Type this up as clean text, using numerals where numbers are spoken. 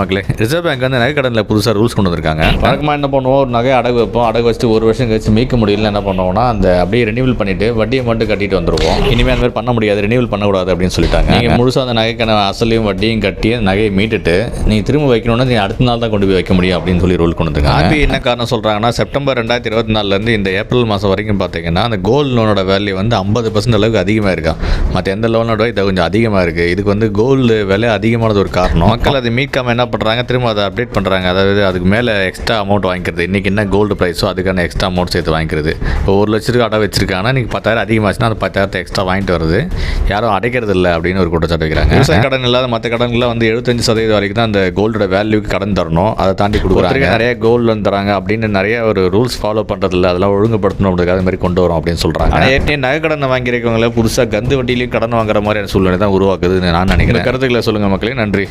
மக்களே, reserve bank வந்து நகை கடனில் புதுசாக ரூல்ஸ் கொண்டு வந்திருக்காங்க. வழக்கமாக என்ன பண்ணுவோம், ஒரு நகை அடகு வைப்போம், அடகு வச்சுட்டு ஒரு வருஷம் கழிச்சு மீட்க முடியல என்ன பண்ணுவோம்னா அந்த அப்படியே ரெனியூவல் பண்ணிட்டு வட்டியை மட்டும் கட்டிட்டு வந்துருவோம். இனிமேல் அந்த மாதிரி பண்ண முடியாது, ரெனியூவல் பண்ணக்கூடாது அப்படின்னு சொல்லிட்டாங்க. நீங்கள் முழுசாக அந்த நகைக்கான அசலையும் வட்டியும் கட்டி அந்த நகையை மீட்டுட்டு நீங்கள் திரும்ப வைக்கணும்னா நீங்கள் அடுத்த நாள் தான் கொண்டு போய் வைக்க முடியும் அப்படின்னு சொல்லி ரூல் கொண்டு வந்திருக்காங்க. ஆர்பிஐ என்ன காரணம் சொல்கிறாங்கன்னா, செப்டம்பர் 2024 இந்த ஏப்ரல் மாதம் வரைக்கும் பார்த்தீங்கன்னா அந்த கோல்டு லோனோட வேல்யூ வந்து 50% அளவுக்கு அதிகமாக இருக்கா. மற்ற எந்த லோனோட இது கொஞ்சம் அதிகமாக இருக்குது. இதுக்கு வந்து கோல்டு விலை அதிகமானது ஒரு காரணம். மக்கள் அதை மீட்காமல் என்ன பண்ணுறாங்க, திரும்ப அதை அப்டேட் பண்ணுறாங்க. அதாவது அதுக்கு மேலே எக்ஸ்ட்ரா அமௌண்ட் வாங்கிக்கிறது. இன்றைக்கி என்ன கோல்டு ப்ரைஸோ அதுக்கான எக்ஸ்ட்ரா அமௌண்ட் சேர்த்து வாங்கிக்கிறது. இப்போ 1 லட்சத்துக்கு அடை வச்சிருக்காங்கன்னா இன்றைக்கி 10,000 அதிகமாச்சுன்னா அந்த 10,000 எக்ஸ்ட்ரா வாங்கிட்டு வருது. யாரும் அடைக்கிறது இல்லை அப்படின்னு ஒரு குற்றச்சாட்டு வைக்கிறாங்க. விவசாய கடன் இல்லாத மற்ற கடன்லாம் வந்து 75% வரைக்கும் தான் அந்த கோல்டோட வேல்யூக்கு கடன் தரணும். அதை தாண்டி கொடுக்குறாங்க. நிறைய கோல்டு வந்து தராங்க அப்படின்னு நிறைய ஒரு ரூல்ஸ் ஃபாலோ பண்ணுறதில்ல. அதெல்லாம் ஒழுங்குபடுத்தணும் அப்படிங்கிறது அது மாதிரி கொண்டு வரும் அப்படின்னு சொல்கிறாங்க. ஆனால் ஏற்கனவே நகை கடனை வாங்கியிருக்கவங்கள புதுசாக கந்து வட்டியிலையும் கடன் வாங்குற மாதிரியான சூழ்நிலை தான் உருவாக்குதுன்னு நான் நினைக்கிறேன். கருத்துக்களை சொல்லுங்கள் மக்களே. நன்றி.